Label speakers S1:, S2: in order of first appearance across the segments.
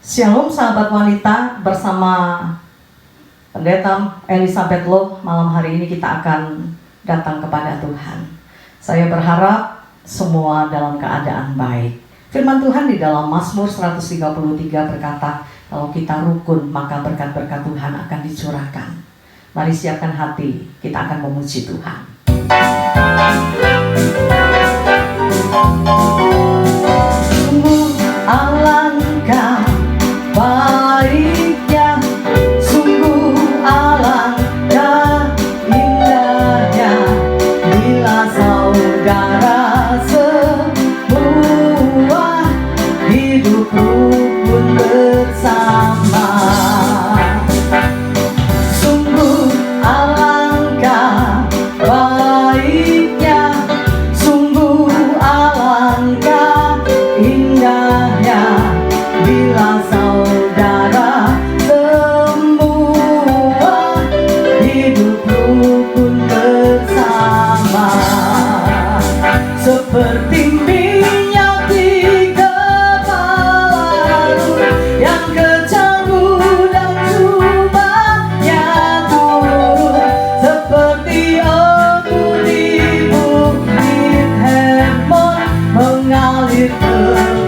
S1: Shalom sahabat wanita, bersama Pendeta Elizabeth Loh. Malam hari ini kita akan datang kepada Tuhan. Saya berharap semua dalam keadaan baik. Firman Tuhan di dalam Mazmur 133 berkata, kalau kita rukun maka berkat-berkat Tuhan akan dicurahkan. Mari siapkan hati, kita akan memuji Tuhan. Sungguh alangkah baiknya, sungguh alangkah indahnya, bila saudara semua hidup rukun bersama. Sungguh alangkah baiknya, sungguh alangkah indahnya, bila saudara semua hidup rukun bersama. Seperti minyak di kepala yang kecanggu dan jubahnya turun, seperti abu di bukit Hermon mengalir ke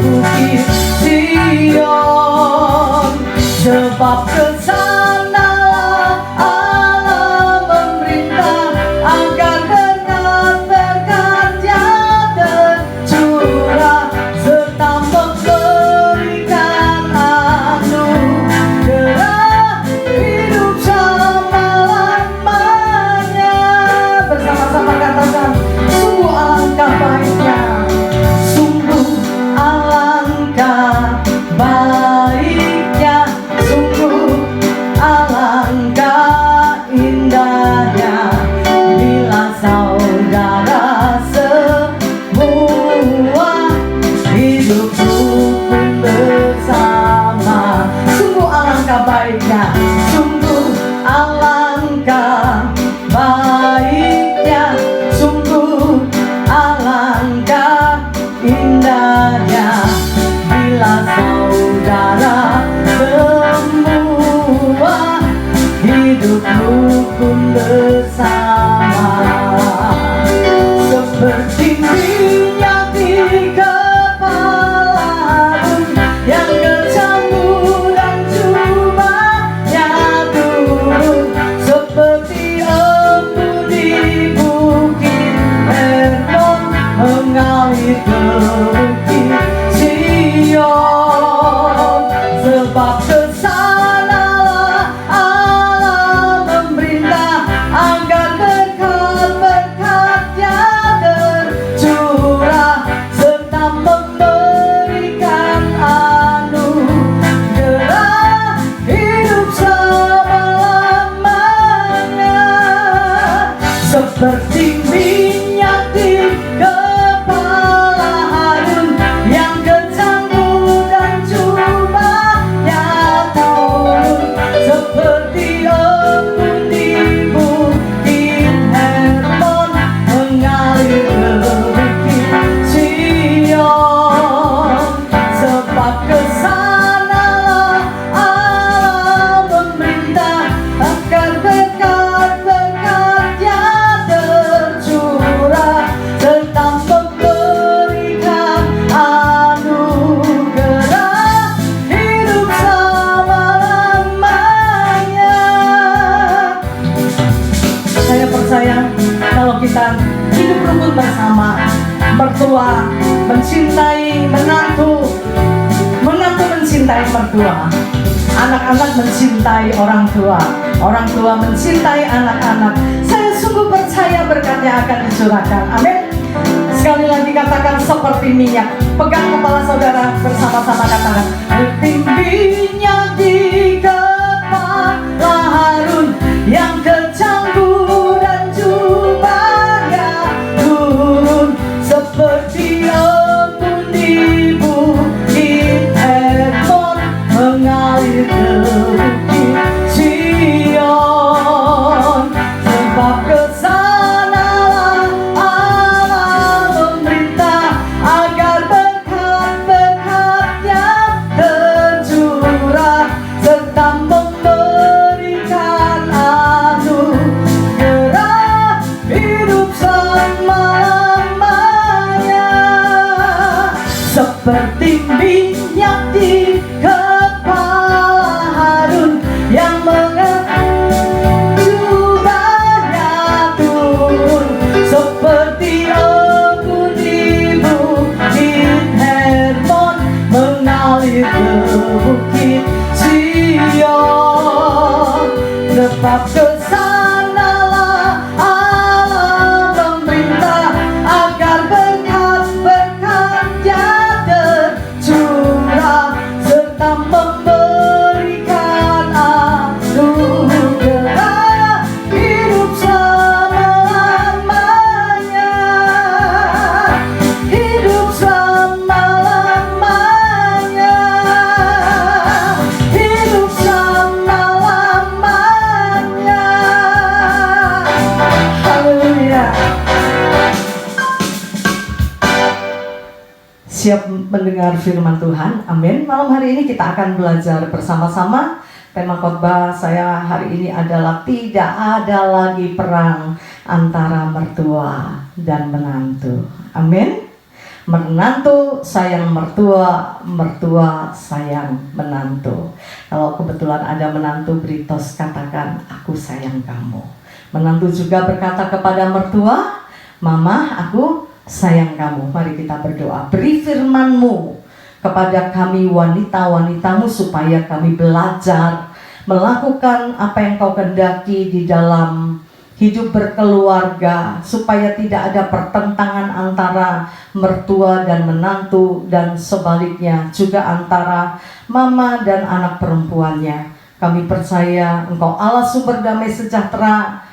S1: bukit Sion. Sebab kesanalah Allah memerintah agar berkat-berkat-Nya tercurah, serta memberikan anugerah hidup selama-lamanya. Bersama-sama katakan, sungguh alangkah baiknya, sungguh alangkah baiknya, sungguh alangkah indahnya, bila saudara semua hidup rukun bersama. Sungguh alangkah baiknya, sungguh alangkah baiknya, sungguh alangkah indahnya, bila saudara semua hidup rukun bersama. Seperti minyak di kepala yang kecanggu dan jubahnya turun, seperti abu di bukit Hermon mengalir ke bukit Sion. Sebab kesanalah Allah memerintah agar berkat-berkat-Nya tercurah, serta memberikan anugerah hidup selama-lamanya. Seperti minyak di kepala Harun yang kecanggu dan jubahnya turun, seperti embun di bukit Hermon mengalir ke bukit Sion. Sebab kesanalah Allah memerintah agar berkat-berkat-Nya tercurah, serta memberikan anugerah hidup selama-lamanya. Saya percaya kalau kita hidup rukun bersama, mertua mencintai menantu, menantu mencintai mertua, anak-anak mencintai orang tua, orang tua mencintai anak-anak. Saya sungguh percaya berkatnya akan dicurahkan. Amin. Sekali lagi katakan, seperti minyak. Pegang kepala saudara, bersama-sama katakan, seperti minyak di kepala Harun yang kecanggu dan jubahnya turun, seperti embun di bukit Hermon mengalir ke bukit Sion. Sebab kesanalah Allah memerintah agar berkat-berkat-Nya tercurah, minyak di kepala Harun yang mengubahnya turun seperti embun di bukit Hermon mengalir ke bukit Sion. Tetap kesanalah Allah memerintah agar berkat-berkatnya tercurah serta memberikan anugerah hidup selama-lamanya, hidup selama-lamanya, hidup selama-lamanya. Haleluya. Siap mendengar firman Tuhan? Amin. Malam hari ini kita akan belajar bersama-sama. Tema khotbah saya hari ini adalah tidak ada lagi perang antara mertua dan menantu. Amin. Menantu sayang mertua, mertua sayang menantu. Kalau kebetulan ada menantu, Britos katakan, aku sayang kamu. Menantu juga berkata kepada mertua, Mama, aku sayang kamu. Mari kita berdoa. Beri firman-Mu kepada kami wanita-wanitamu supaya kami belajar melakukan apa yang Kau kehendaki di dalam hidup berkeluarga, supaya tidak ada pertentangan antara mertua dan menantu dan sebaliknya, juga antara mama dan anak perempuannya. Kami percaya Engkau Allah sumber damai sejahtera,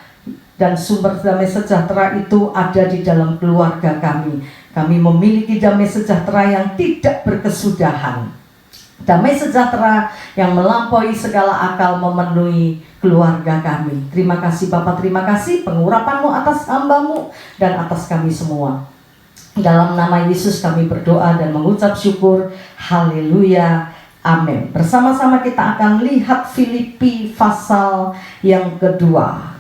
S1: dan sumber damai sejahtera itu ada di dalam keluarga kami. Kami memiliki damai sejahtera yang tidak berkesudahan. Damai sejahtera yang melampaui segala akal memenuhi keluarga kami. Terima kasih Bapak, terima kasih pengurapan-Mu atas hamba-Mu dan atas kami semua. Dalam nama Yesus kami berdoa dan mengucap syukur. Haleluya. Amin. Bersama-sama kita akan lihat Filipi pasal yang kedua.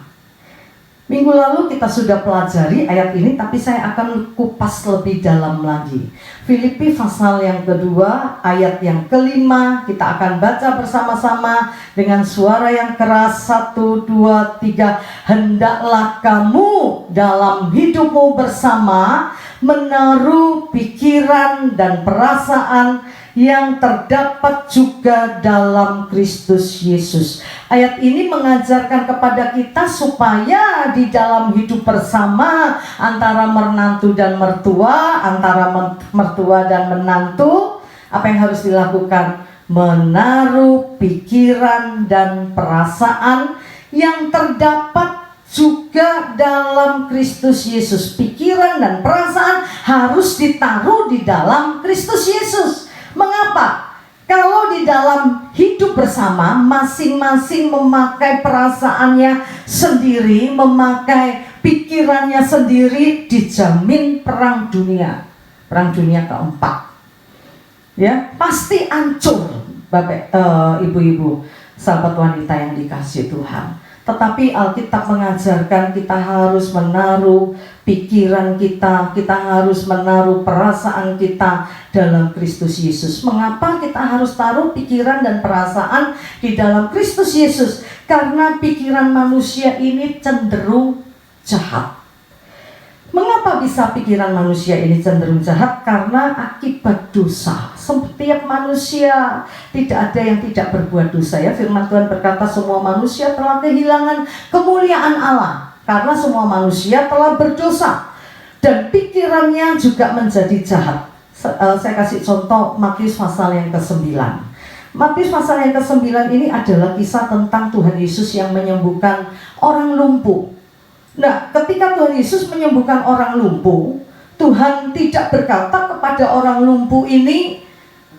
S1: Minggu lalu kita sudah pelajari ayat ini, tapi saya akan kupas lebih dalam lagi. Filipi pasal yang kedua, ayat yang kelima, kita akan baca bersama-sama dengan suara yang keras. 1, 2, 3. Hendaklah kamu dalam hidupmu bersama menaruh pikiran dan perasaan yang terdapat juga dalam Kristus Yesus. Ayat ini mengajarkan kepada kita supaya di dalam hidup bersama antara menantu dan mertua, antara mertua dan menantu, apa yang harus dilakukan? Menaruh pikiran dan perasaan yang terdapat juga dalam Kristus Yesus. Pikiran dan perasaan harus ditaruh di dalam Kristus Yesus. Mengapa? Kalau di dalam hidup bersama, masing-masing memakai perasaannya sendiri, memakai pikirannya sendiri, dijamin perang dunia keempat. Ya, pasti hancur, Bapak, ibu-ibu, sahabat wanita yang dikasihi Tuhan. Tetapi Alkitab mengajarkan kita harus menaruh pikiran kita harus menaruh perasaan kita dalam Kristus Yesus. Mengapa kita harus taruh pikiran dan perasaan di dalam Kristus Yesus? Karena pikiran manusia ini cenderung jahat. Mengapa bisa pikiran manusia ini cenderung jahat? Karena akibat dosa. Setiap manusia, tidak ada yang tidak berbuat dosa, ya. Firman Tuhan berkata semua manusia telah kehilangan kemuliaan Allah, karena semua manusia telah berdosa dan pikirannya juga menjadi jahat. Saya kasih contoh Matius pasal yang ke-9. Matius pasal yang ke-9 ini adalah kisah tentang Tuhan Yesus yang menyembuhkan orang lumpuh. Nah, ketika Tuhan Yesus menyembuhkan orang lumpuh, Tuhan tidak berkata kepada orang lumpuh ini,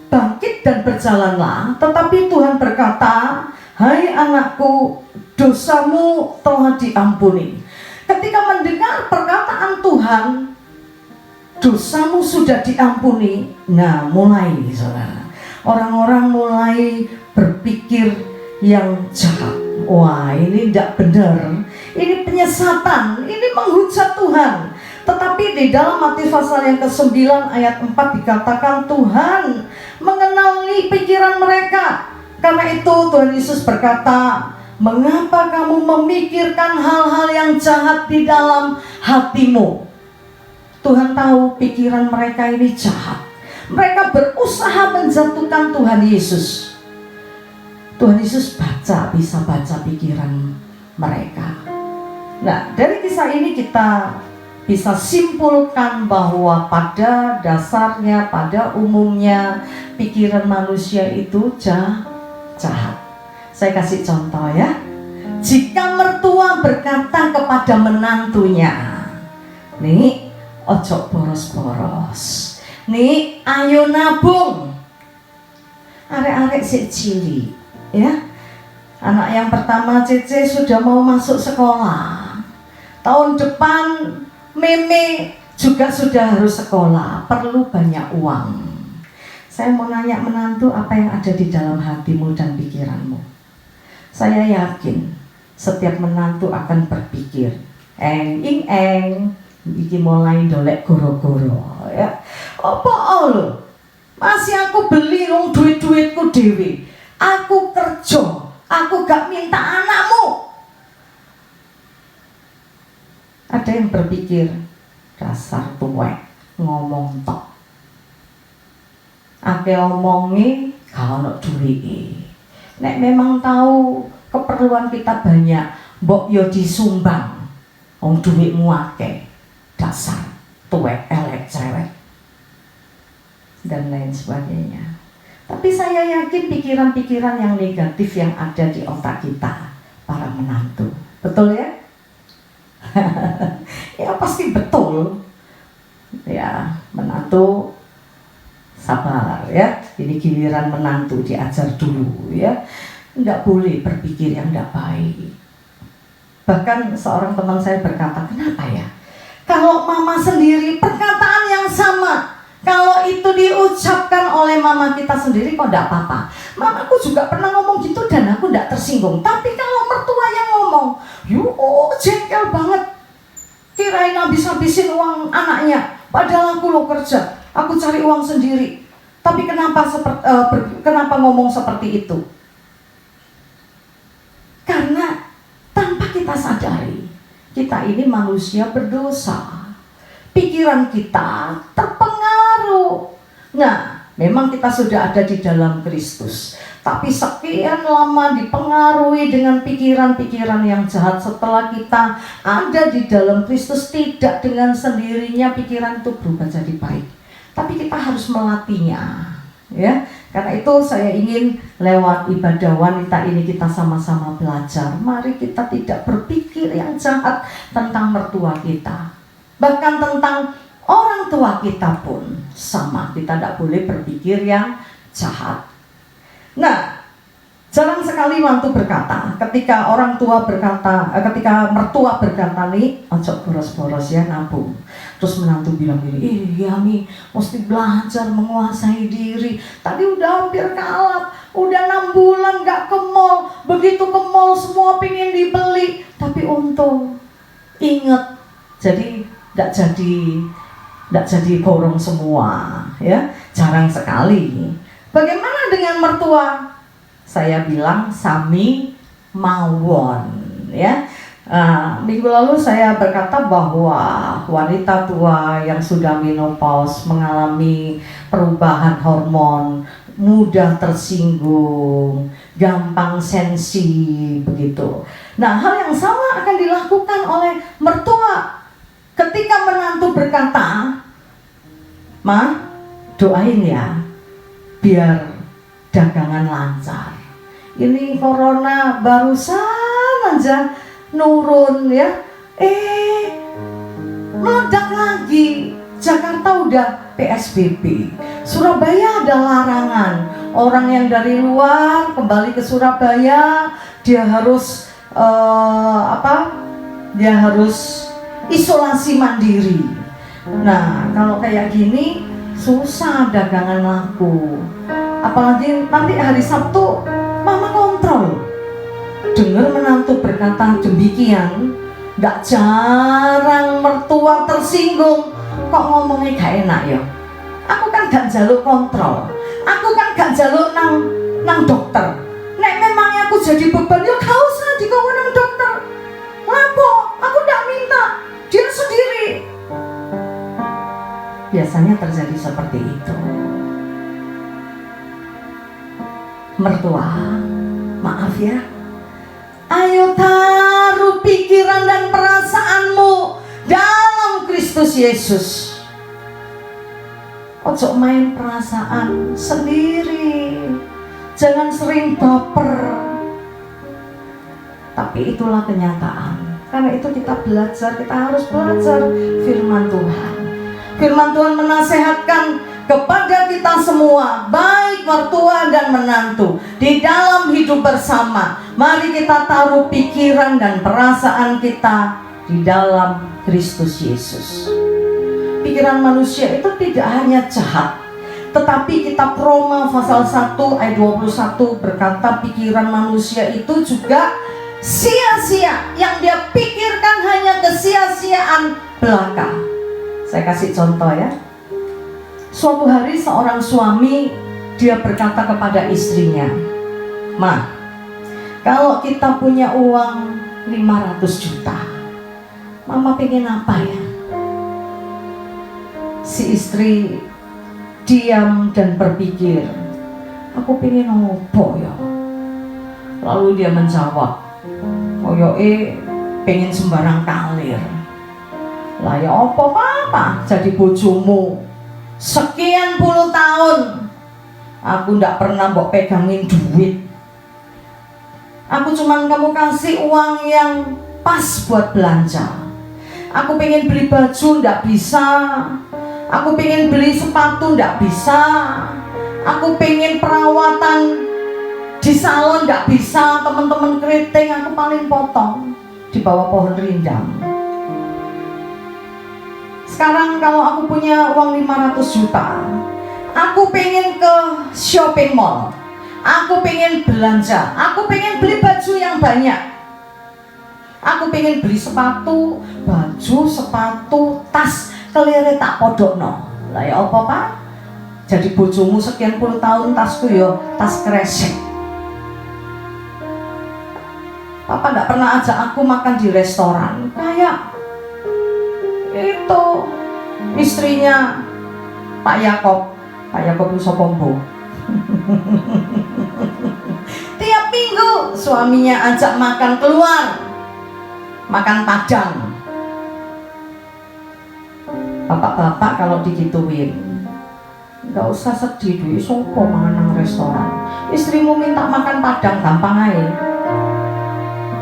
S1: bangkit dan berjalanlah, tetapi Tuhan berkata, hai anakku, dosamu telah diampuni. Ketika mendengar perkataan Tuhan, dosamu sudah diampuni, nah mulai saudara, orang-orang mulai berpikir yang jahat. Wah, ini tidak benar, ini penyesatan, ini menghujat Tuhan. Tetapi di dalam Matius pasal yang ke-9 ayat 4 dikatakan Tuhan mengenali pikiran mereka. Karena itu Tuhan Yesus berkata, mengapa kamu memikirkan hal-hal yang jahat di dalam hatimu? Tuhan tahu pikiran mereka ini jahat. Mereka berusaha menjatuhkan Tuhan Yesus. Tuhan Yesus bisa baca pikiran mereka. Nah, dari kisah ini kita bisa simpulkan bahwa pada dasarnya, pada umumnya pikiran manusia itu jahat. Saya kasih contoh ya. Jika mertua berkata kepada menantunya, nih ojo boros-boros, nih ayo nabung, arek-arek sik cilik ya. Anak yang pertama Cece sudah mau masuk sekolah, tahun depan Meme juga sudah harus sekolah, perlu banyak uang. Saya mau nanya menantu, apa yang ada di dalam hatimu dan pikiranmu? Saya yakin setiap menantu akan berpikir, iki mulai dolek goro-goro ya. Apa lo? Masih aku beli rong duit-duitku dewe. Aku kerja, aku gak minta anakmu. Ada yang berpikir, dasar tuwek ngomong tok. Ake omongi gak ono duwike. Nek memang tahu keperluan kita banyak, mbok yo disumbang. Wong duwitmu akeh. Dasar tuwek elek cewek. Dan lain sebagainya. Tapi saya yakin pikiran-pikiran yang negatif yang ada di otak kita, para menantu. Betul ya? Ya pasti betul. Ya, menantu sabar ya. Ini giliran menantu diajar dulu ya. Enggak boleh berpikir yang enggak baik. Bahkan seorang teman saya berkata, kenapa ya? Kalau mama sendiri perkataan yang sama, kalau itu diucapkan oleh mama kita sendiri kok enggak apa-apa. Mamaku juga pernah ngomong gitu dan aku enggak tersinggung. Tapi kalau mertua yang ngomong, jengkel banget. Kirain habis-habisin uang anaknya, padahal aku lo kerja, aku cari uang sendiri. Tapi kenapa ngomong seperti itu? Karena tanpa kita sadari, kita ini manusia berdosa. Pikiran kita terpengaruh. Nah, memang kita sudah ada di dalam Kristus, tapi sekian lama dipengaruhi dengan pikiran-pikiran yang jahat. Setelah kita ada di dalam Kristus, tidak dengan sendirinya pikiran itu berubah jadi baik. Tapi kita harus melatihnya, ya. Karena itu saya ingin lewat ibadah wanita ini kita sama-sama belajar. Mari kita tidak berpikir yang jahat tentang mertua kita. Bahkan tentang orang tua kita pun sama. Kita tidak boleh berpikir yang jahat. Nah, jarang sekali mantu berkata, ketika ketika mertua berkata nih, ojo boros-boros ya, nabung. Terus menantu bilang gini, iya nih, mesti belajar menguasai diri. Tadi udah hampir kalap, udah 6 bulan gak ke mall. Begitu ke mall semua pengen dibeli, tapi untung inget, jadi gak jadi borong semua, ya. Jarang sekali. Bagaimana dengan mertua? Saya bilang sami mawon, ya. Minggu lalu saya berkata bahwa wanita tua yang sudah menopause mengalami perubahan hormon, mudah tersinggung, gampang sensi, begitu. Nah, hal yang sama akan dilakukan oleh mertua. Ketika menantu berkata, "Ma, doain ya, biar dagangan lancar. Ini corona barusan aja nurun ya, meledak lagi. Jakarta udah PSBB, Surabaya ada larangan. Orang yang dari luar kembali ke Surabaya, dia harus dia harus isolasi mandiri. Nah, kalau kayak gini susah dagangan laku. Apalagi nanti hari Sabtu mama kontrol. Dengar menantu berkata demikian, gak jarang mertua tersinggung. kok ngomongnya gak enak ya. Aku kan gak jaluk kontrol. Aku kan gak jaluk nang dokter. Nek memangnya aku jadi beban ya gak usah dikongkon nang dokter. Lapo, aku gak minta, dia sendiri. Biasanya terjadi seperti itu. Mertua, maaf ya, ayo taruh pikiran dan perasaanmu dalam Kristus Yesus. Ojo main perasaan sendiri, jangan sering baper. Tapi itulah kenyataan. Karena itu kita harus belajar firman Tuhan. Firman Tuhan menasehatkan kepada kita semua, baik mertua dan menantu, di dalam hidup bersama, mari kita taruh pikiran dan perasaan kita di dalam Kristus Yesus. Pikiran manusia itu tidak hanya jahat, tetapi kitab Roma pasal 1 ayat 21 berkata pikiran manusia itu juga sia-sia. Yang dia pikirkan hanya kesia-siaan belaka. Saya kasih contoh ya. Suatu hari seorang suami, dia berkata kepada istrinya, "Ma, kalau kita punya uang 500 juta, Mama pengen apa ya?" Si istri diam dan berpikir, "Aku pengen apa ya?" Lalu dia menjawab, pengen sembarang kalir. Lah ya apa-apa, jadi bojomu sekian puluh tahun aku ndak pernah mbok pegangin duit. Aku cuman kamu kasih uang yang pas buat belanja. Aku pengen beli baju ndak bisa. Aku pengen beli sepatu ndak bisa. Aku pengen perawatan di salon ndak bisa. Teman-teman keriting aku paling potong di bawah pohon rindang. Sekarang kalau aku punya uang 500 juta, aku pengen ke shopping mall, aku pengen belanja, aku pengen beli baju yang banyak, aku pengen beli sepatu, baju, sepatu, tas, kelire tak podokno. Lah ya apa Pak? Jadi bojomu sekian puluh tahun tasku yo tas kresek. Papa gak pernah ajak aku makan di restoran. Kayak itu istrinya Pak Yakob Usopombo. Tiap minggu suaminya ajak makan keluar, makan Padang. Bapak-bapak kalau digituin, nggak usah sedih duit sopo mangan nang restoran. Istrimu minta makan Padang gampang aja,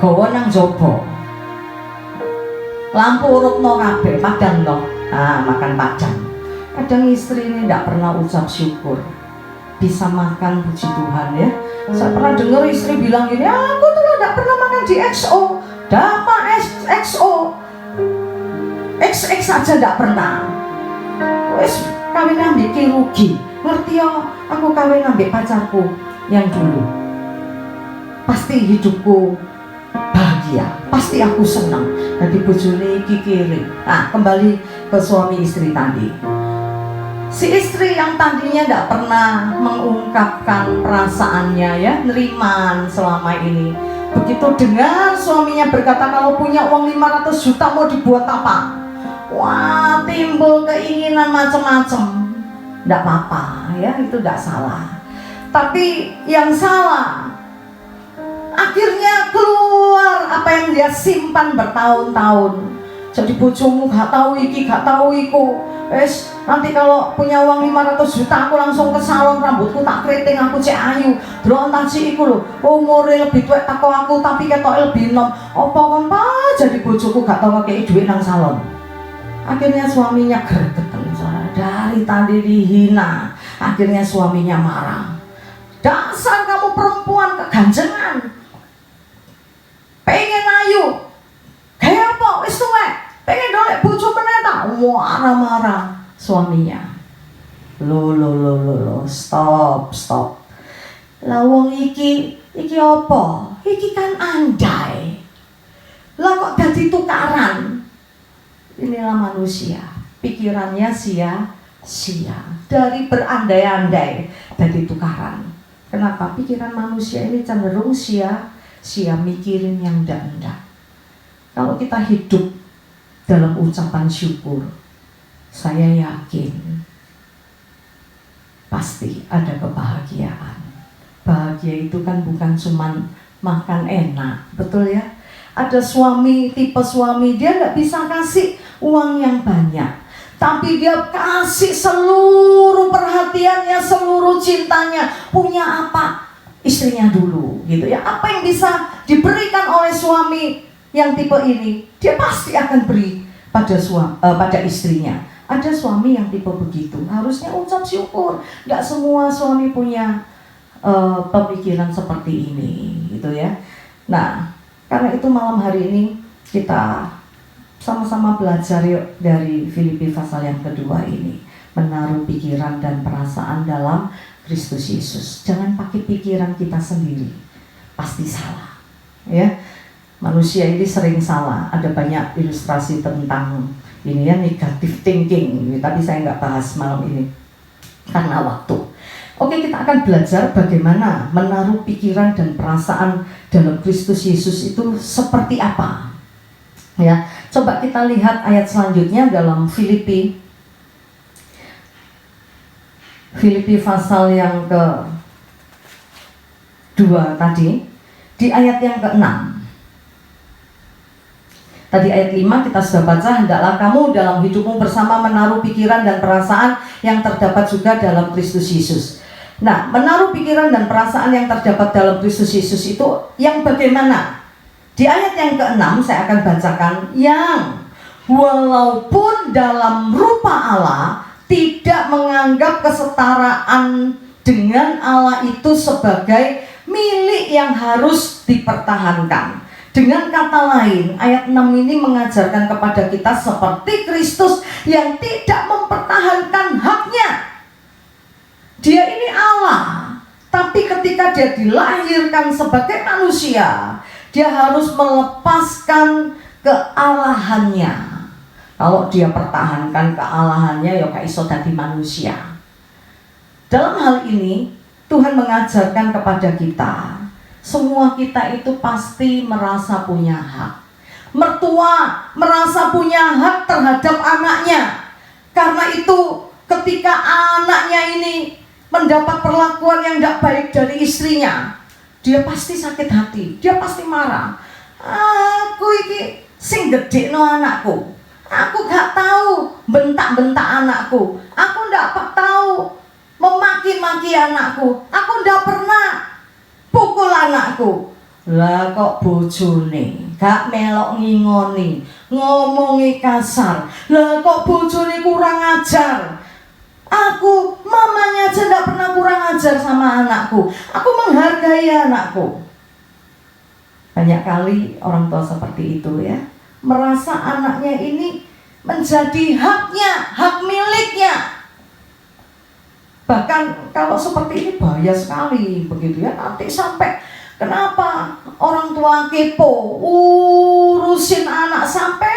S1: gawa nang jobo, lampu urupno kabeh Padang no. Makan Padang. Kadang istri ini tidak pernah ucap syukur bisa makan, puji Tuhan ya. Saya pernah dengar istri bilang gini, aku tuh tidak pernah makan di XO, dapat XO, XX aja tidak pernah. Wes kawin ambil rugi, ngerti ya? Aku kawin ambil pacarku yang dulu, pasti hidupku bahagia, pasti aku senang. Jadi bojone iki kiri. Kembali ke suami istri tadi. Si istri yang tadinya tidak pernah mengungkapkan perasaannya ya, neriman selama ini. Begitu dengar suaminya berkata kalau punya uang 500 juta mau dibuat apa? Wah, timbul keinginan macam-macam. Tidak apa-apa ya, itu tidak salah. Tapi yang salah, akhirnya keluar apa yang dia simpan bertahun-tahun. Jadi bojomu gak tahu iki, gak tahu iku. Nanti kalau punya uang 500 juta aku langsung ke salon, rambutku tak keriting, aku cek ayu. Delok entasi iku lho, umure lebih tuwek tako aku tapi ketoke lebih enom. Apa kon Pak jadi bojoku gak tahu ngekei duit nang salon. Akhirnya suaminya gregeten, dari tadi dihina. Akhirnya suaminya marah. Dasar kamu perempuan keganjengan, pengen ayu, kayak apa? Wis tuwek, pengen golek bojo meneh ta? Marah-marah suaminya. Lo, stop. Lah wong iki apa? Iki kan andai. Lah kok dadi tukaran? Inilah manusia. pikirannya sia-sia. Dari berandai-andai, dari tukaran. Kenapa? Pikiran manusia ini cenderung sia-sia, mikirin yang enggak-enggak. Kalau kita hidup dalam ucapan syukur, saya yakin pasti ada kebahagiaan. Bahagia itu kan bukan cuman makan enak, betul ya? Ada suami, tipe suami, dia nggak bisa kasih uang yang banyak, tapi dia kasih seluruh perhatiannya, seluruh cintanya. Punya apa? Istrinya dulu, gitu ya. Apa yang bisa diberikan oleh suami yang tipe ini, dia pasti akan beri pada istrinya. Ada suami yang tipe begitu, harusnya ucap syukur. Nggak semua suami punya pemikiran seperti ini, gitu ya. Nah, karena itu malam hari ini kita sama-sama belajar yuk dari Filipi pasal yang kedua ini. Menaruh pikiran dan perasaan dalam Kristus Yesus. Jangan pakai pikiran kita sendiri, pasti salah, ya. Manusia ini sering salah. Ada banyak ilustrasi tentang ini ya, negative thinking. Tapi saya nggak bahas malam ini karena waktu. Oke, kita akan belajar bagaimana menaruh pikiran dan perasaan dalam Kristus Yesus itu seperti apa. Ya, coba kita lihat ayat selanjutnya dalam Filipi pasal yang ke-2 tadi, di ayat yang ke-6. Tadi ayat 5 kita sudah baca, hendaklah kamu dalam hidupmu bersama menaruh pikiran dan perasaan yang terdapat juga dalam Kristus Yesus. Nah, menaruh pikiran dan perasaan yang terdapat dalam Kristus Yesus itu yang bagaimana? Di ayat yang ke-6 saya akan bacakan, yang walaupun dalam rupa Allah tidak menganggap kesetaraan dengan Allah itu sebagai milik yang harus dipertahankan. Dengan kata lain, ayat 6 ini mengajarkan kepada kita seperti Kristus yang tidak mempertahankan haknya. Dia ini Allah, tapi ketika dia dilahirkan sebagai manusia, dia harus melepaskan kealahannya. Kalau dia pertahankan kealahannya, ya kayak iso dadi manusia. Dalam hal ini, Tuhan mengajarkan kepada kita, semua kita itu pasti merasa punya hak. Mertua merasa punya hak terhadap anaknya. Karena itu, ketika anaknya ini mendapat perlakuan yang tidak baik dari istrinya, dia pasti sakit hati, dia pasti marah. Aku ini sing gedekno anakku, aku gak tahu bentak-bentak anakku, aku gak tahu memaki-maki anakku, aku gak pernah pukul anakku. Lah kok bojone gak melok ngingoni, ngomongi kasar. Lah kok bojone kurang ajar. Aku, mamanya aja gak pernah kurang ajar sama anakku. Aku menghargai anakku. Banyak kali orang tua seperti itu ya, merasa anaknya ini menjadi haknya, hak miliknya. Bahkan kalau seperti ini bahaya sekali, begitu ya. Nanti sampai kenapa orang tua kepo, urusin anak sampai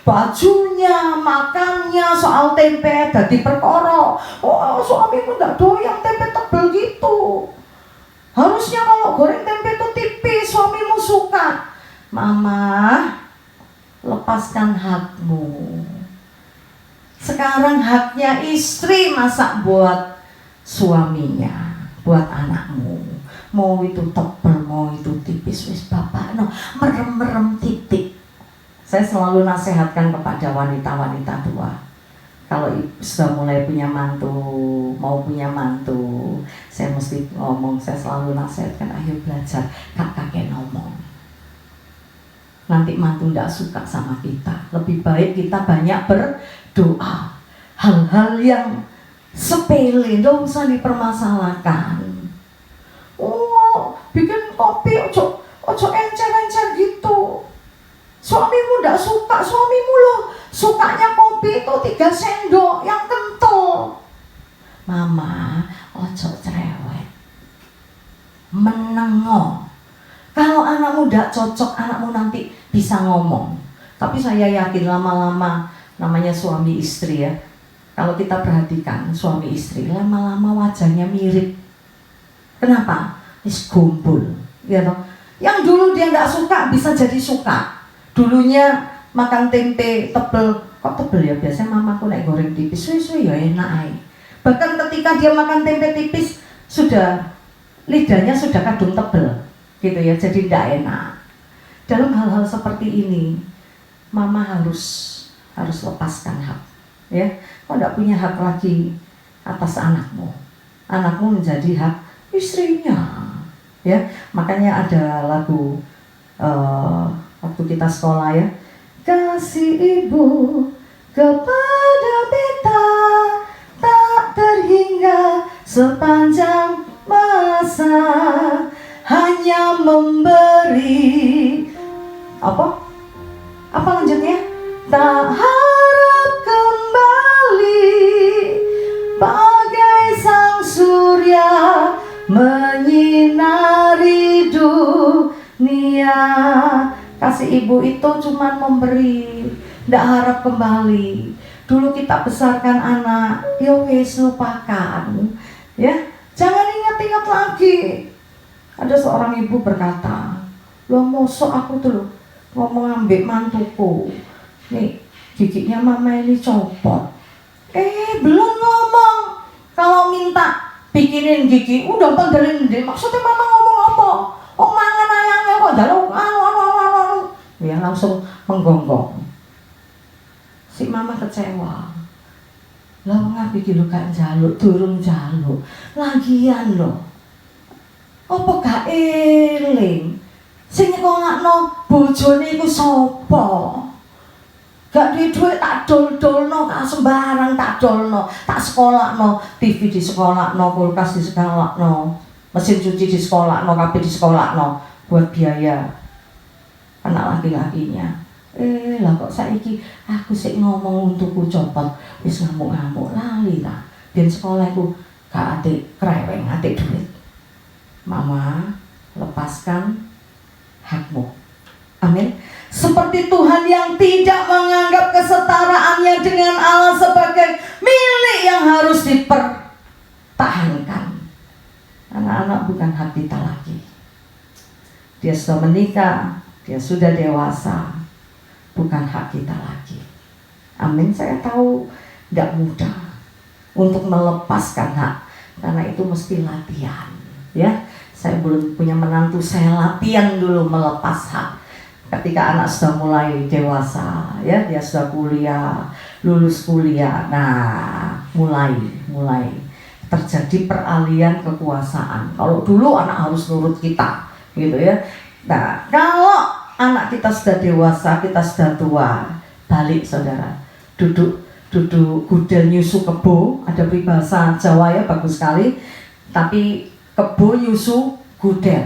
S1: bajunya, makannya, soal tempe dadi perkara. Oh, suamimu nggak doyan tempe tebel gitu. Harusnya kalau goreng tempe itu tipis, suamimu suka. Mama, lepaskan hakmu. Sekarang haknya istri masak buat suaminya, buat anakmu. Mau itu tebel, mau itu tipis, wis bapak no, merem-merem titik. Saya selalu nasihatkan kepada wanita-wanita tua, kalau sudah mulai punya mantu, mau punya mantu, saya mesti ngomong, saya selalu nasihatkan, ayo belajar kakek ngomong. Nanti mantu tidak suka sama kita, lebih baik kita banyak berdoa. Hal-hal yang sepele, tidak usah dipermasalahkan. Oh, bikin kopi, ojo encer-encer gitu. Suamimu tidak suka, suamimu loh sukanya kopi itu 3 sendok yang kental. Mama, ojo cerewet, menengo. Kalau anakmu tidak cocok, anakmu nanti bisa ngomong. Tapi saya yakin lama-lama namanya suami istri ya. Kalau kita perhatikan suami istri lama-lama wajahnya mirip. Kenapa? Is gombol, ya toh. Yang dulu dia nggak suka bisa jadi suka. Dulunya makan tempe tebel, kok tebel ya? Biasanya mamaku naik goreng tipis, suwe-suwe ya enak aja. Bahkan ketika dia makan tempe tipis sudah lidahnya sudah kadung tebel, gitu ya. Jadi tidak enak. Dalam hal-hal seperti ini, mama harus lepaskan hak, ya. Kau tidak punya hak lagi atas anakmu. Anakmu menjadi hak istrinya, ya. Makanya ada lagu waktu kita sekolah ya, kasih ibu kepada beta tak terhingga sepanjang masa, hanya memberi apa lanjutnya, tak harap kembali bagai sang surya menyinari dunia. Kasih ibu itu cuma memberi, tidak harap kembali. Dulu kita besarkan anak, ya wes lupakan, ya jangan ingat-ingat lagi. Ada seorang ibu berkata, loh mosok aku tuh ngomong ambek mantuku, nih giginya mama ini copot. Belum ngomong kalau minta bikinin gigi, udah pandelin deh. Maksudnya mama ngomong apa? Oh mangan ayangnya kok jaluk ya langsung menggonggong. Si mama kecewa. Lah ngapi iki lho gak njaluk, durung njaluk. Lagian lho. Apa gak eling? Sing nyekolakno bojone iku sapa? Gak duwe dhuwit tak dol-dolno, tak sembarang tak dolno, tak sekolahno, TV di sekolahno, kulkas di sekolahno, mesin cuci di sekolahno, kabeh di sekolahno buat biaya anak laki-lakinya. Lah kok saiki aku sik ngomong untukku copot, wis ngamuk-ngamuk lali ta. Biyen sekolahku gak atik kreweng, atik duit. Mama, lepaskan hakmu. Amin. Seperti Tuhan yang tidak menganggap kesetaraannya dengan Allah sebagai milik yang harus dipertahankan. Anak-anak bukan hak kita lagi. Dia sudah menikah, dia sudah dewasa, bukan hak kita lagi. Amin. Saya tahu tidak mudah untuk melepaskan hak, karena itu mesti latihan. Ya, saya belum punya menantu, saya latihan dulu melepas hak. Ketika anak sudah mulai dewasa, ya dia sudah kuliah, lulus kuliah, nah mulai terjadi peralihan kekuasaan. Kalau dulu anak harus nurut kita, gitu ya. Nah kalau anak kita sudah dewasa, kita sudah tua, balik saudara, duduk gudel nyusu kebo, ada peribahasa Jawa ya bagus sekali, tapi kebo nyusu gudel.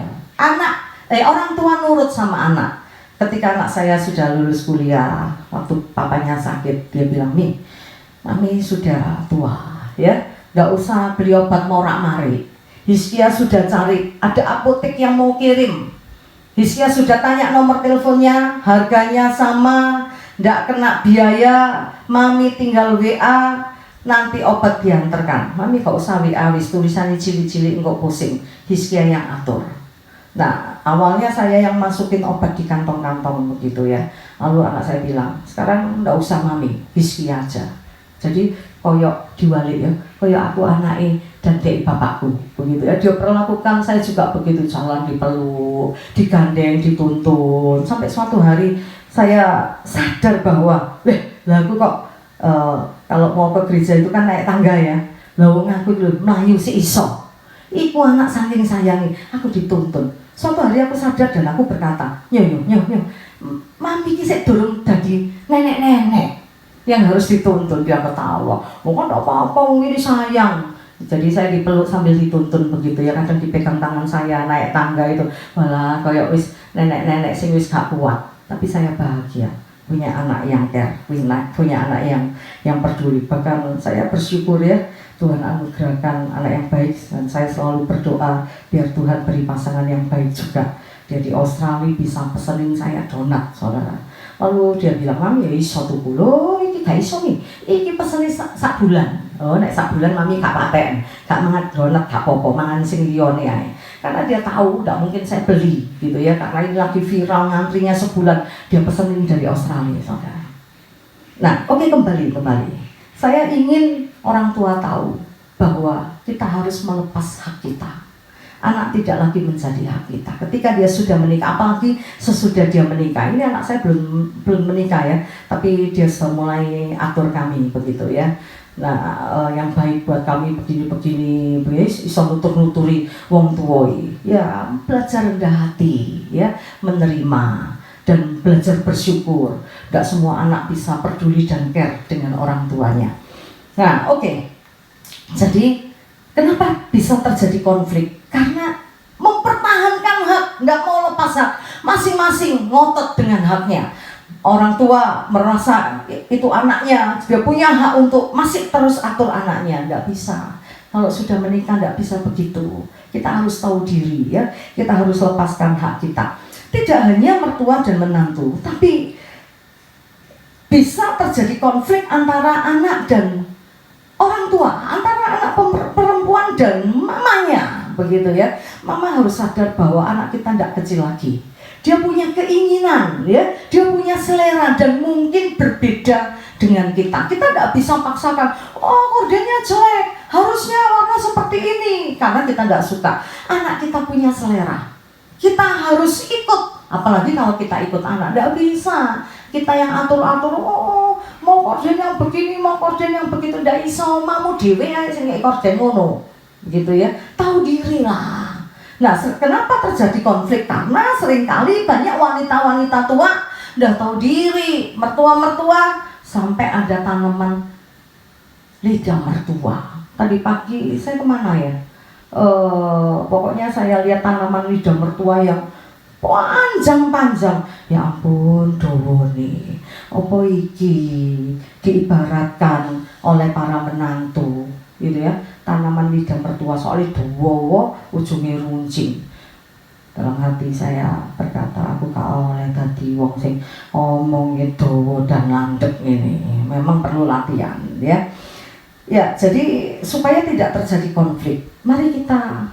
S1: Orang tua nurut sama anak. Ketika anak saya sudah lulus kuliah, waktu papanya sakit, dia bilang, "Mi, mami sudah tua, ya, nggak usah beli obat morak-marik. Hizkia sudah cari, ada apotek yang mau kirim. Hizkia sudah tanya nomor teleponnya, harganya sama, nggak kena biaya. Mami tinggal WA, nanti obat diantarkan. Mami nggak usah WA, wis tulisannya cilik-cilik, nggak pusing. Hizkia yang atur." Nah, awalnya saya yang masukin obat di kantong-kantong begitu ya. Lalu anak saya bilang, sekarang nggak usah mami, Hizkia aja. Jadi koyok diwalik ya, koyok aku anaknya dan dek bapakku begitu ya. Dia perlakukan saya juga begitu, jalan dipeluk, digandeng, dituntun. Sampai suatu hari saya sadar bahwa, aku kok kalau mau ke gereja itu kan naik tangga ya. Lalu ngaku dulu melayu si iso. Iku anak saking sayangi, aku dituntun. Suatu hari aku sadar dan aku berkata, nyo, mami kisah durung dadi nenek-nenek yang harus dituntun. Dia ketawa, kan apa-apa, ini sayang. Jadi saya dipeluk sambil dituntun begitu ya, kadang dipegang tangan saya naik tangga itu, malah kayak wis nenek-nenek sing wis gak kuat. Tapi saya bahagia punya anak yang care, punya anak yang peduli. Bahkan saya bersyukur ya, Tuhan anugerahkan anak yang baik, dan saya selalu berdoa biar Tuhan beri pasangan yang baik juga. Dia di Australia bisa pesenin saya donat, saudara. Lalu dia bilang, "Mami ya iso tuku lho, iki gak iso nih, iki pesene sak bulan." Oh, nek sak bulan mami gak paten, gak mangan donat gak apa-apa, mangan sing liyane ae. Karena dia tahu gak mungkin saya beli gitu ya, karena ini lagi viral ngantrinya sebulan, dia pesen ini dari Australia, saudara. Nah, oke, kembali. Saya ingin orang tua tahu bahwa kita harus melepas hak kita. Anak tidak lagi menjadi hak kita. Ketika dia sudah menikah, apalagi sesudah dia menikah. Ini anak saya belum menikah ya, tapi dia sudah mulai atur kami begitu ya. Nah, yang baik buat kami begini, iso nuturi wong tuoi. Ya, belajar rendah hati, ya, menerima dan belajar bersyukur. Gak semua anak bisa peduli dan care dengan orang tuanya. Nah, oke. Jadi, kenapa bisa terjadi konflik? Karena mempertahankan hak, nggak mau lepas hak, masing-masing ngotot dengan haknya. Orang tua merasa itu anaknya, dia punya hak untuk masih terus atur anaknya, nggak bisa. Kalau sudah menikah nggak bisa begitu. Kita harus tahu diri ya, kita harus lepaskan hak kita. Tidak hanya mertua dan menantu, tapi bisa terjadi konflik antara anak dan orang tua, antara anak perempuan dan mamanya. Begitu ya, mama harus sadar bahwa anak kita tidak kecil lagi. Dia punya keinginan, ya, dia punya selera dan mungkin berbeda dengan kita. Kita tidak bisa paksakan, oh kordennya jelek, harusnya warna seperti ini, karena kita tidak suka. Anak kita punya selera, kita harus ikut. Apalagi kalau kita ikut anak, tidak bisa. Kita yang atur-atur, oh mau korden yang begini, mau korden yang begitu, tidak iso, mamu dewe aja sing korden ngono. Gitu ya, tahu diri lah. Nah, kenapa terjadi konflik? Karena seringkali banyak wanita-wanita tua udah tahu diri, mertua-mertua sampai ada tanaman lidah mertua. Tadi pagi saya kemana ya? Pokoknya saya lihat tanaman lidah mertua yang panjang-panjang. Ya ampun, dowo nih. Apa iki diibaratkan oleh para menantu, gitu ya? Tanaman lidah mertua soalnya dawa ujungnya runcing. Dalam hati saya berkata, aku kau oleh tadi wong sing omongnya dawa dan landep ini. Memang perlu latihan ya. Ya, jadi supaya tidak terjadi konflik, mari kita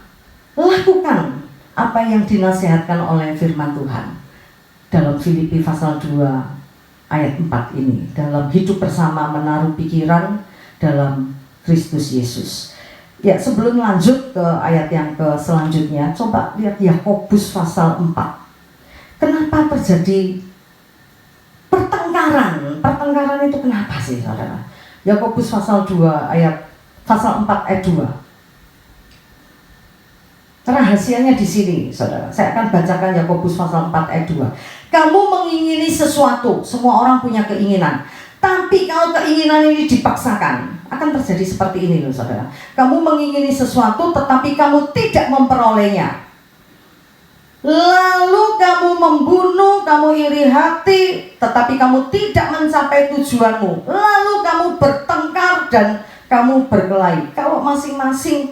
S1: lakukan apa yang dinasihatkan oleh firman Tuhan dalam Filipi pasal 2 ayat 4 ini. Dalam hidup bersama menaruh pikiran dalam Kristus Yesus. Ya, sebelum lanjut ke ayat yang selanjutnya, coba lihat Yakobus pasal 4. Kenapa terjadi pertengkaran? Pertengkaran itu kenapa sih, saudara? Yakobus pasal 4 ayat 2. Rahasianya di sini, saudara. Saya akan bacakan Yakobus pasal 4 ayat 2. Kamu mengingini sesuatu, semua orang punya keinginan. Tapi kalau keinginan ini dipaksakan, akan terjadi seperti ini loh, saudara. Kamu mengingini sesuatu tetapi kamu tidak memperolehnya. Lalu kamu membunuh, kamu iri hati, tetapi kamu tidak mencapai tujuanmu. Lalu kamu bertengkar dan kamu berkelahi. Kalau masing-masing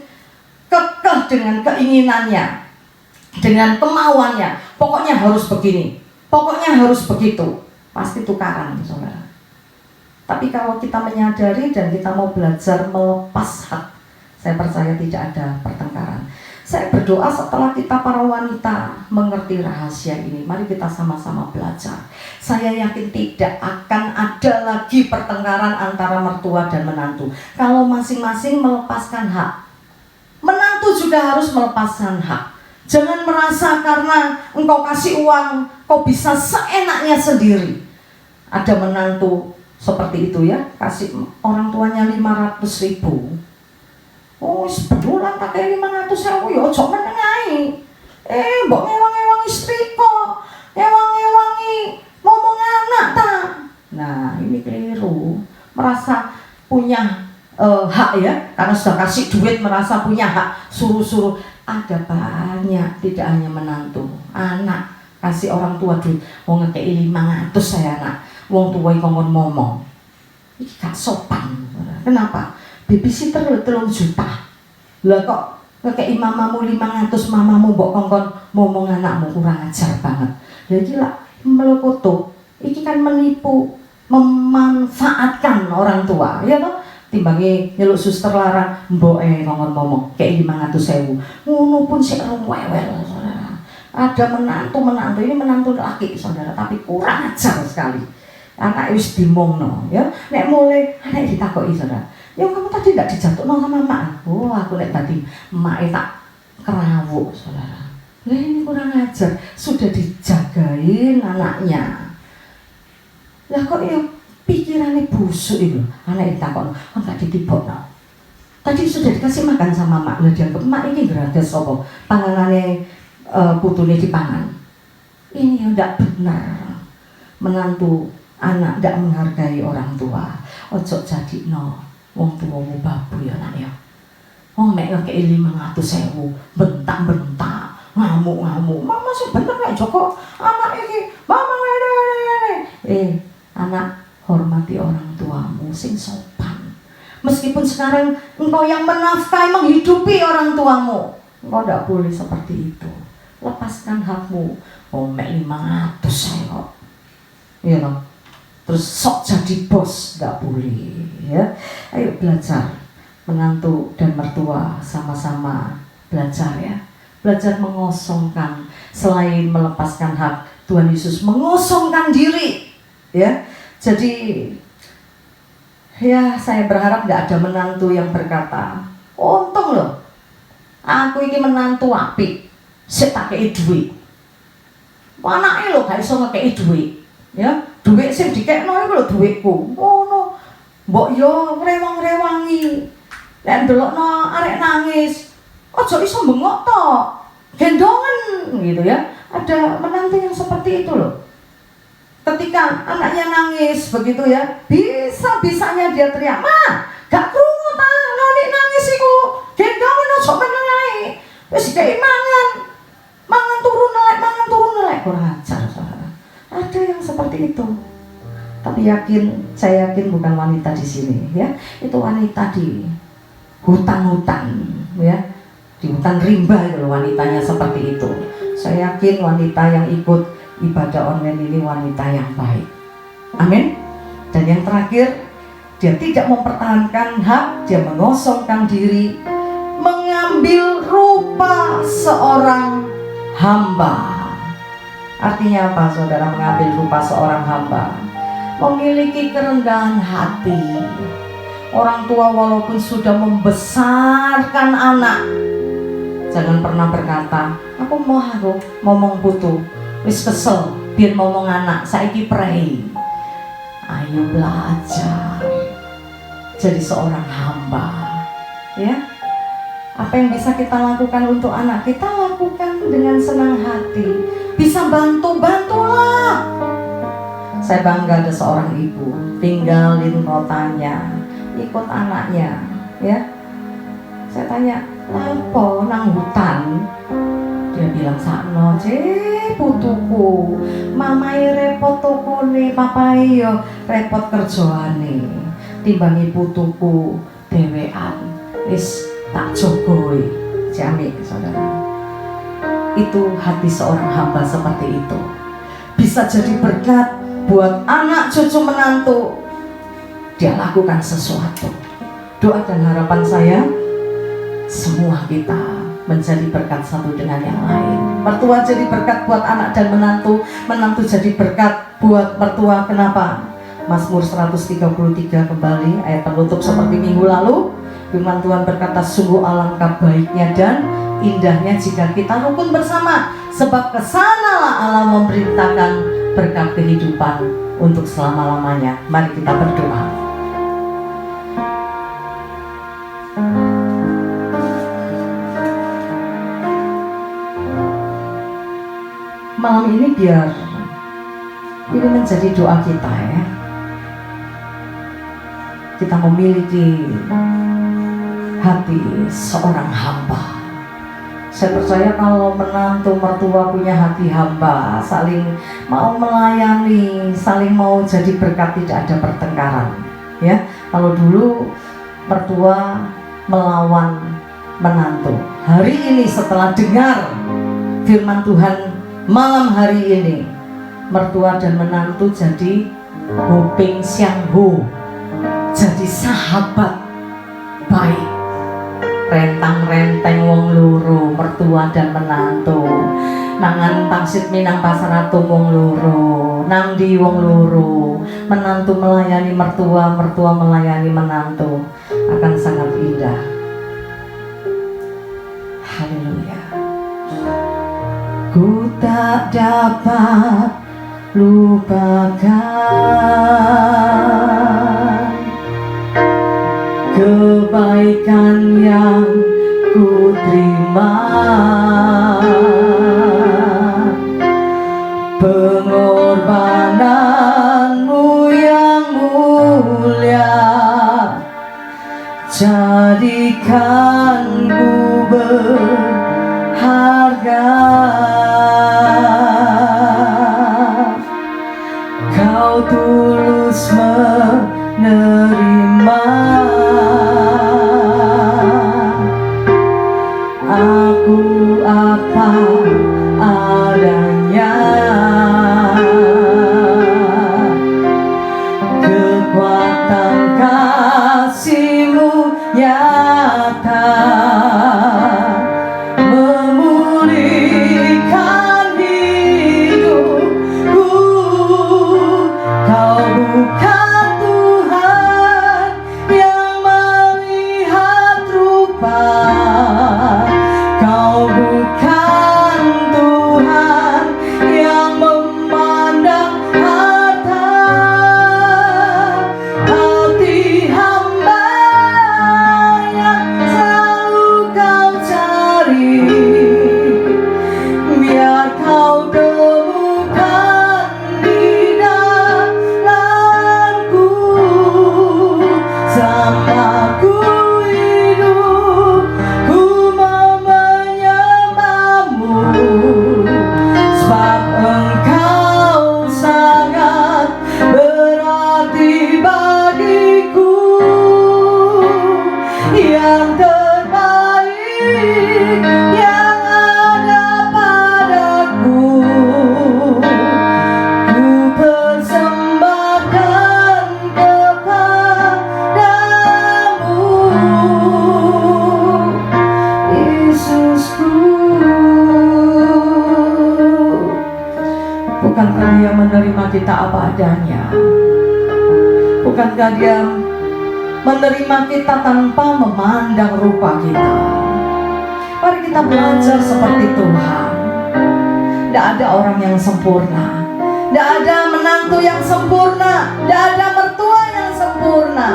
S1: kekeh dengan keinginannya, dengan kemauannya, pokoknya harus begini, pokoknya harus begitu, pasti tukaran, saudara. Tapi kalau kita menyadari dan kita mau belajar melepas hak, saya percaya tidak ada pertengkaran. Saya berdoa setelah kita para wanita mengerti rahasia ini, mari kita sama-sama belajar. Saya yakin tidak akan ada lagi pertengkaran antara mertua dan menantu kalau masing-masing melepaskan hak. Menantu juga harus melepaskan hak. Jangan merasa karena engkau kasih uang, kau bisa seenaknya sendiri. Ada menantu seperti itu ya, kasih orang tuanya 500.000. Oh, sebulan pakai 500.000 ya ojo menengahi. Mbok ngewang-ngewang istri kok, ngewang-ngewangi ngomong anak ta. Nah, ini keliru. Merasa punya hak ya, karena sudah kasih duit merasa punya hak, suruh-suruh. Ada banyak, tidak hanya menantu, anak kasih orang tua duit, mau ngekei 500 saya anak, wong tua ngomong ngomong, ini gak sopan. Kenapa? Babysitter 3 juta, lah kok ngekei mamamu 500, mamamu mbok kongkon ngomong anakmu, kurang ajar banget. Jadi lah melokoto, Iki kan menipu, memanfaatkan orang tua, ya toh. Timbangi nyeluk suster larang, mboke ngomong kayak 500.000. Ngono pun sik rewel, saudara. Ada menantu ini menantu laki, saudara, tapi kurang ajar sekali. Anak wis dimongno, ya. Nek mulai anak ditakoki, saudara. Ya kamu tadi tidak dijatuhno sama mak. Oh, aku nek tadi mak tak kerawuk, saudara. Lah ini kurang ajar, sudah dijagain anaknya. Lah kok ya pikirannya busuk itu, anak ditakon, enggak ditibokno. Tadi sudah dikasih makan sama mak, lah dianggap mak ini gratis apa? Panganane putune dipangan. Ini yang tidak benar. Menantu anak tidak menghargai orang tua. Ojo jadikno wong tuamu babu ya nak ya. Wong mek ngekeki 500.000, bentak-bentak, ngamuk-ngamuk. Mama sih bener nek Joko, anak iki, mama ngene. Anak, hormati orang tuamu sing sopan. Meskipun sekarang engkau yang menafkahi, menghidupi orang tuamu, engkau tidak boleh seperti itu. Lepaskan hakmu. Oh, mek 500 kok. Iya loh. Terus sok jadi bos, tidak boleh, ya. Ayo belajar. Menantu dan mertua sama-sama belajar, ya. Belajar mengosongkan, selain melepaskan hak, Tuhan Yesus mengosongkan diri, ya. Jadi ya saya berharap nggak ada menantu yang berkata, untung loh aku ini menantu apik, sik tak kei duit. Anake lho gak iso ngekei duit, ya. Duit sing dikekno iku lho duitku. Ngono. Mbok yo ngrewang-rewangi. Nek ndelokno arek nangis, aja iso bengok tok. Gendongan gitu, ya. Ada menantu yang seperti itu loh. Ketika anaknya nangis begitu, ya, bisa-bisanya dia teriak, "Ma, gak krungu ta noni nangis iku. Gendongan aja meneng ae. Wis dikei mangan. Mangan turun nelek. Kurang ajar, saudara. Ada yang seperti itu. Tapi saya yakin bukan wanita di sini, ya. Itu wanita di hutan-hutan, ya. Di hutan rimba itu wanitanya seperti itu. Saya yakin wanita yang ikut ibadah online ini wanita yang baik. Amin. Dan yang terakhir, dia tidak mempertahankan hak, dia mengosongkan diri, mengambil rupa seorang hamba. Artinya apa, saudara, mengambil rupa seorang hamba? Memiliki kerendahan hati. Orang tua walaupun sudah membesarkan anak, jangan pernah berkata, aku mau ngomong putu, wis kesel, biar ngomong anak, saiki prei. Ayo belajar jadi seorang hamba, ya. Apa yang bisa kita lakukan untuk anak kita, lakukan dengan senang hati. Bisa bantulah. Saya bangga ada seorang ibu tinggalin kotanya, ikut anaknya, ya. Saya tanya, apa nang hutan? Dia bilang, sakno putuku, mamai repot tokone, papai yo repot kerjaane, timbangi putuku dewean, wis tak jogoi. Jamik, saudara. Itu hati seorang hamba seperti itu. Bisa jadi berkat buat anak cucu menantu. Dia lakukan sesuatu. Doa dan harapan saya, semua kita menjadi berkat satu dengan yang lain. Mertua jadi berkat buat anak dan menantu, menantu jadi berkat buat mertua. Kenapa? Mazmur 133 kembali ayat penutup seperti minggu lalu. Firman Tuhan berkata, sungguh alangkah baiknya dan indahnya jika kita rukun bersama, sebab kesanalah Allah memerintahkan berkat kehidupan untuk selama-lamanya. Mari kita berdoa. Malam ini biar ini menjadi doa kita, ya. Kita memiliki hati seorang hamba. Saya percaya kalau menantu mertua punya hati hamba, saling mau melayani, saling mau jadi berkat, tidak ada pertengkaran, ya. Kalau dulu mertua melawan menantu, hari ini setelah dengar firman Tuhan malam hari ini, mertua dan menantu jadi hoping siangho, jadi sahabat baik. Rentang-renteng wong loro, mertua dan menantu. Nangan pangsit minang pasar atum wong loro, nang di wong loro, menantu melayani mertua, mertua melayani menantu, akan sangat indah. Haleluya. Ku tak dapat lupakan kebaikan yang ku terima, pengorbananmu yang mulia, jadikan ku berharga. Kau tulus menerima aku apa adanya. Kekuatan kasih-Mu nyata, memulihkan hidupku. Kau bukan Tuhan yang melihat rupa, Kau bukan Tuhan yang memandang harta. Hati hamba yang selalu Kau cari, biar Kau temukan di dalamku. Selama ku hidup, ku mau menyembah-Mu, sebab Engkau sangat berarti bagiku. Yang terbaik yang ada padaku, ku persembahkan kepadamu, Yesusku. Bukankah Dia menerima kita apa adanya? Bukankah Dia menerima kita tanpa memandang rupa kita? Mari kita belajar seperti Tuhan. Tidak ada orang yang sempurna, tidak ada menantu yang sempurna, tidak ada mertua yang sempurna.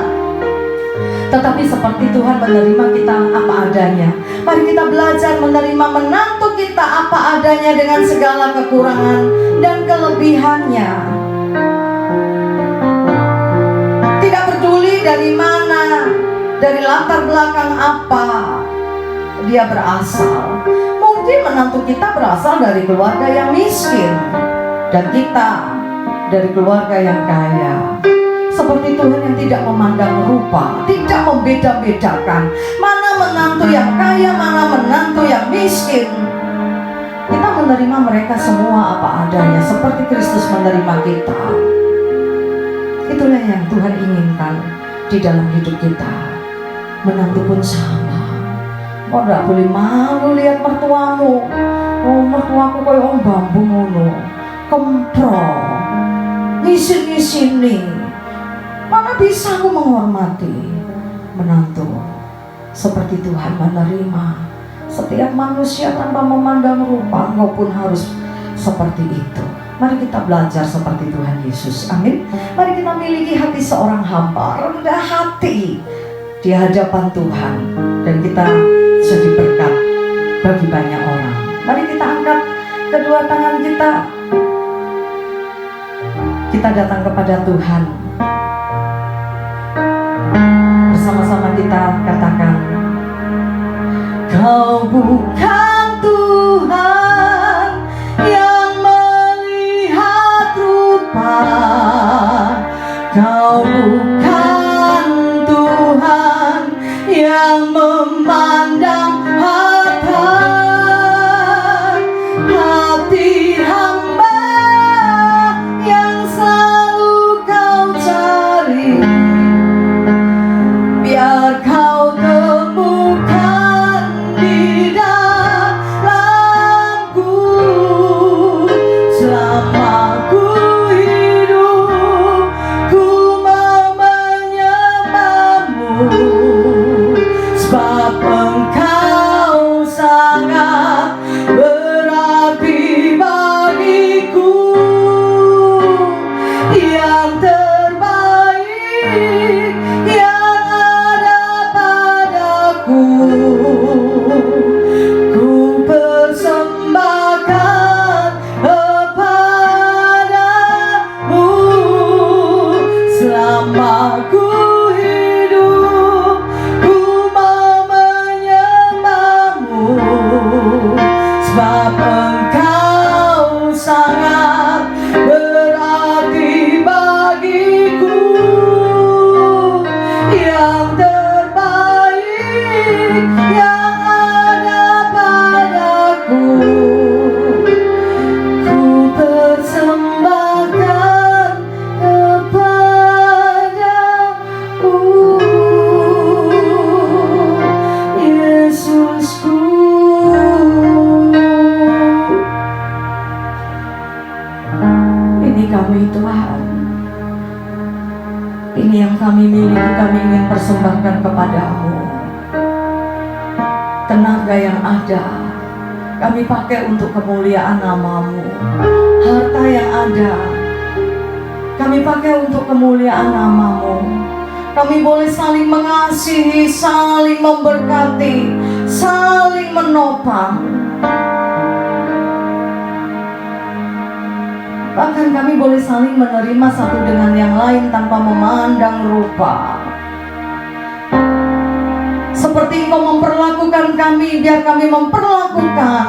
S1: Tetapi seperti Tuhan menerima kita apa adanya, mari kita belajar menerima menantu kita apa adanya dengan segala kekurangan dan kelebihannya. Tidak peduli dari mana, dari latar belakang apa dia berasal. Mungkin menantu kita berasal dari keluarga yang miskin dan kita dari keluarga yang kaya. Seperti Tuhan yang tidak memandang rupa, tidak membeda-bedakan mana menantu yang kaya, mana menantu yang miskin. Kita menerima mereka semua apa adanya, seperti Kristus menerima kita. Itulah yang Tuhan inginkan di dalam hidup kita. Menantu pun sama. Kau tidak boleh malu lihat mertuamu. Oh, mertuaku kayak orang bambu ngono, kempro, ngisin-ngisini. Mana bisa aku menghormati menantu? Seperti Tuhan menerima setiap manusia tanpa memandang rupa, engkau pun harus seperti itu. Mari kita belajar seperti Tuhan Yesus. Amin. Mari kita miliki hati seorang hamba, rendah hati di hadapan Tuhan, dan kita jadi berkat bagi banyak orang. Mari kita angkat kedua tangan kita. Kita datang kepada Tuhan. Bersama-sama kita katakan, Kau bukan Tuhan yang melihat rupa, Kau bukan Tuhan yang memandang harta. Hati hamba kami miliki, kami ingin persembahkan kepadamu. Tenaga yang ada kami pakai untuk kemuliaan namamu. Harta yang ada kami pakai untuk kemuliaan namamu. Kami boleh saling mengasihi, saling memberkati, saling menopang. Bahkan kami boleh saling menerima satu dengan yang lain tanpa memandang rupa. Seperti Engkau memperlakukan kami, biar kami memperlakukan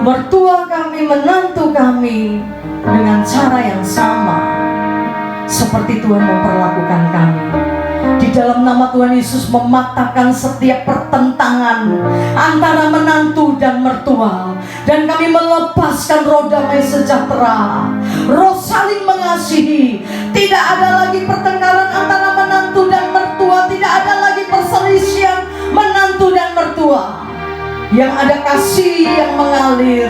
S1: mertua kami, menantu kami dengan cara yang sama seperti Tuhan memperlakukan kami. Di dalam nama Tuhan Yesus mematahkan setiap pertentangan antara menantu dan mertua, dan kami melepaskan roh damai sejahtera, roh saling mengasihi. Tidak ada lagi pertengkaran antara menantu dan mertua, tidak ada lagi perselisihan menantu dan mertua. Yang ada kasih yang mengalir.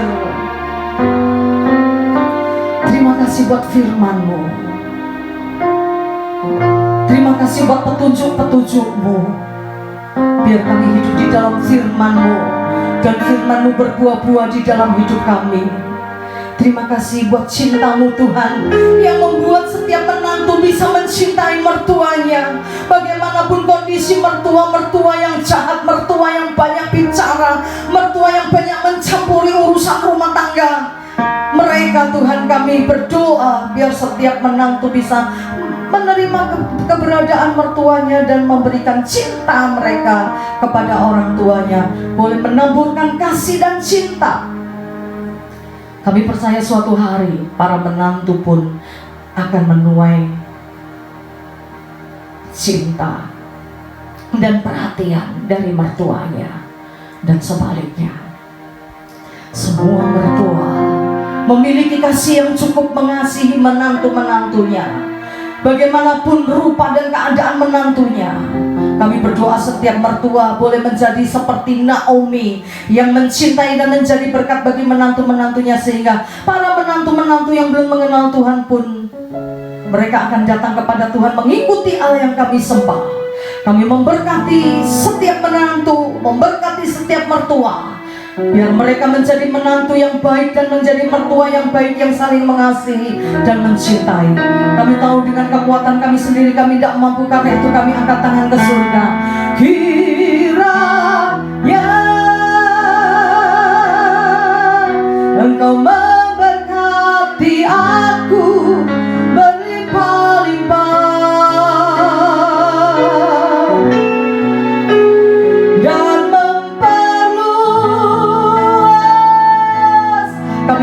S1: Terima kasih buat firman-Mu. Terima kasih buat petunjuk-petunjuk-Mu. Biar kami hidup di dalam firman-Mu, dan firman-Mu berbuah-buah di dalam hidup kami. Terima kasih buat cinta-Mu Tuhan, yang membuat setiap menantu bisa mencintai mertuanya. Bagaimanapun kondisi mertua yang jahat, mertua yang banyak bicara, mertua yang banyak mencampuri urusan rumah tangga mereka, Tuhan kami berdoa biar setiap menantu bisa menerima keberadaan mertuanya dan memberikan cinta mereka kepada orang tuanya, boleh menaburkan kasih dan cinta. Kami percaya suatu hari para menantu pun akan menuai cinta dan perhatian dari mertuanya, dan sebaliknya. Semua mertua memiliki kasih yang cukup mengasihi menantu-menantunya. Bagaimanapun rupa dan keadaan menantunya, kami berdoa setiap mertua boleh menjadi seperti Naomi yang mencintai dan menjadi berkat bagi menantu-menantunya, sehingga para menantu-menantu yang belum mengenal Tuhan pun mereka akan datang kepada Tuhan mengikuti Allah yang kami sembah. Kami memberkati setiap menantu, memberkati setiap mertua, biar mereka menjadi menantu yang baik dan menjadi mertua yang baik, yang saling mengasihi dan mencintai. Kami tahu dengan kekuatan kami sendiri kami tidak mampu, karena itu kami angkat tangan ke surga. Kiranya Engkau memberkati aku berlimpah-limpah,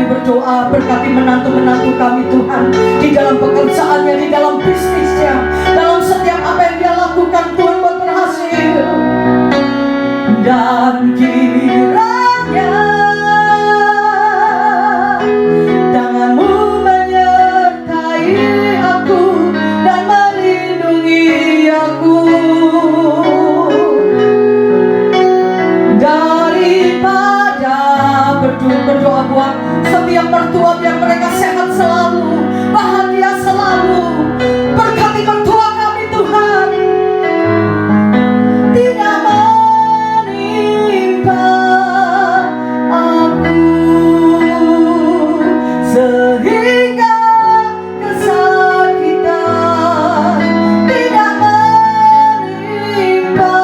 S1: berdoa berkati menantu-menantu kami Tuhan, di dalam pekerjaannya, di dalam bisnisnya, dalam setiap apa yang dia lakukan Tuhan buat berhasil. Dan kiranya tangan-Mu menyertai aku dan melindungi aku daripada berdoa buat setiap mertua biar mereka sehat selalu, bahagia selalu. Berkati mertua kami Tuhan, tidak menimpa aku sehingga kesakitan, tidak menimpa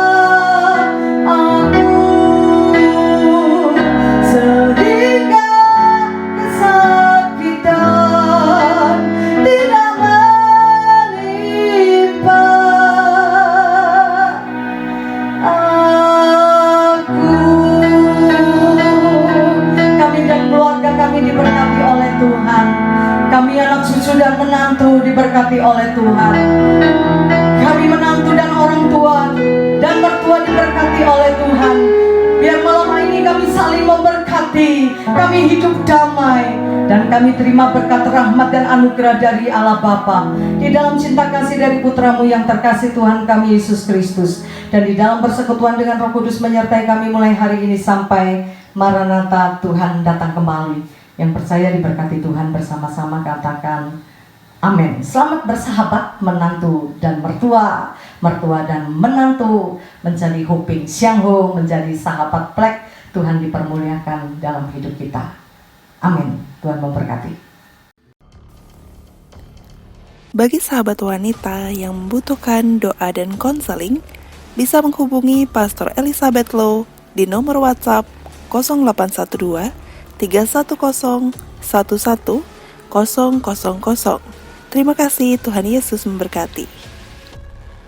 S1: aku sehingga tidak menimpa aku. Kami dan keluarga kami diberkati oleh Tuhan. Kami anak cucu dan menantu diberkati oleh Tuhan. Kami menantu dan orang tua dan mertua diberkati oleh Tuhan. Biar malam ini kami saling memberkati, kami hidup damai, dan kami terima berkat rahmat dan anugerah dari Allah Bapa, di dalam cinta kasih dari Putra-Mu yang terkasih Tuhan kami Yesus Kristus, dan di dalam persekutuan dengan Roh Kudus menyertai kami mulai hari ini sampai Maranatha, Tuhan datang kembali. Yang percaya diberkati Tuhan bersama-sama katakan Amin. Selamat bersahabat menantu dan mertua, mertua dan menantu, menjadi huping siangho, menjadi sahabat plek. Tuhan dipermuliakan dalam hidup kita. Amin. Tuhan memberkati.
S2: Bagi sahabat wanita yang membutuhkan doa dan konseling, bisa menghubungi Pastor Elizabeth Lo di nomor WhatsApp 0812 310 11 000. Terima kasih, Tuhan Yesus memberkati.